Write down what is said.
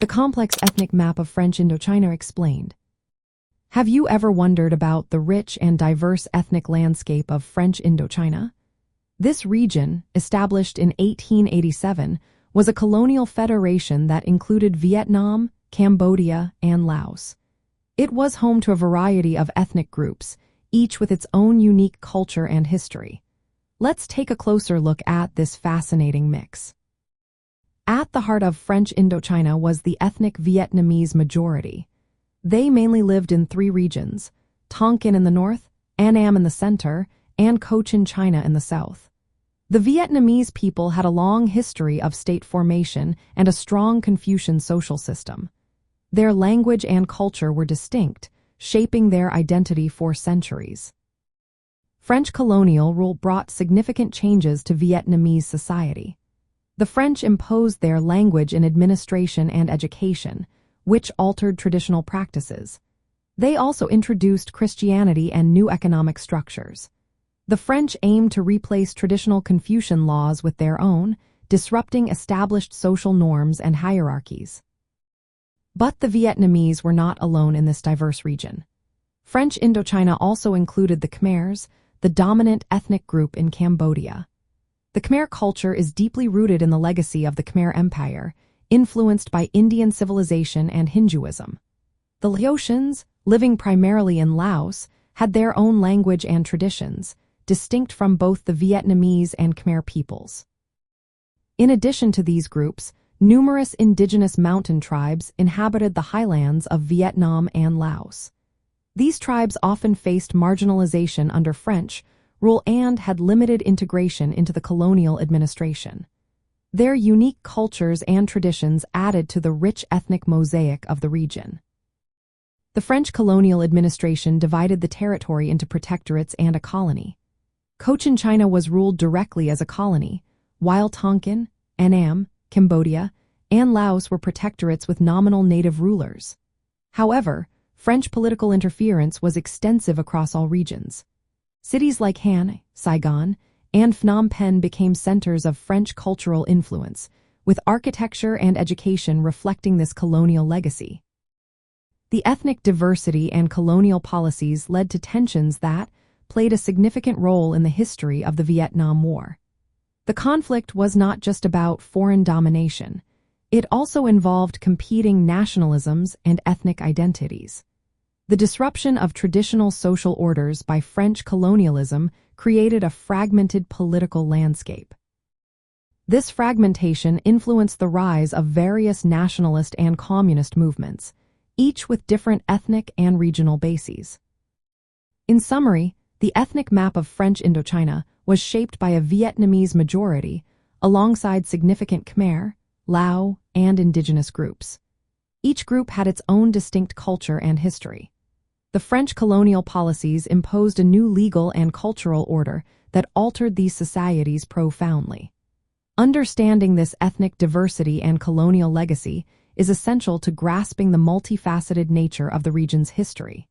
The complex ethnic map of French Indochina explained. Have you ever wondered about the rich and diverse ethnic landscape of French Indochina? This region, established in 1887, was a colonial federation that included Vietnam, Cambodia, and Laos. It was home to a variety of ethnic groups, each with its own unique culture and history. Let's take a closer look at this fascinating mix. At the heart of French Indochina was the ethnic Vietnamese majority. They mainly lived in three regions: Tonkin in the north, Annam in the center, and Cochin China in the south. The Vietnamese people had a long history of state formation and a strong Confucian social system. Their language and culture were distinct, shaping their identity for centuries. French colonial rule brought significant changes to Vietnamese society. The French imposed their language in administration and education, which altered traditional practices. They also introduced Christianity and new economic structures. The French aimed to replace traditional Confucian laws with their own, disrupting established social norms and hierarchies. But the Vietnamese were not alone in this diverse region. French Indochina also included the Khmers, the dominant ethnic group in Cambodia. The Khmer culture is deeply rooted in the legacy of the Khmer Empire, influenced by Indian civilization and Hinduism. The Laotians, living primarily in Laos, had their own language and traditions, distinct from both the Vietnamese and Khmer peoples. In addition to these groups, numerous indigenous mountain tribes inhabited the highlands of Vietnam and Laos. These tribes often faced marginalization under French rule and had limited integration into the colonial administration. Their unique cultures and traditions added to the rich ethnic mosaic of the region. The French colonial administration divided the territory into protectorates and a colony. Cochin China was ruled directly as a colony, while Tonkin, Annam, Cambodia, and Laos were protectorates with nominal native rulers. However, French political interference was extensive across all regions. Cities like Hanoi, Saigon, and Phnom Penh became centers of French cultural influence, with architecture and education reflecting this colonial legacy. The ethnic diversity and colonial policies led to tensions that played a significant role in the history of the Vietnam War. The conflict was not just about foreign domination. It also involved competing nationalisms and ethnic identities. The disruption of traditional social orders by French colonialism created a fragmented political landscape. This fragmentation influenced the rise of various nationalist and communist movements, each with different ethnic and regional bases. In summary, the ethnic map of French Indochina was shaped by a Vietnamese majority alongside significant Khmer, Lao, and indigenous groups. Each group had its own distinct culture and history. The French colonial policies imposed a new legal and cultural order that altered these societies profoundly. Understanding this ethnic diversity and colonial legacy is essential to grasping the multifaceted nature of the region's history.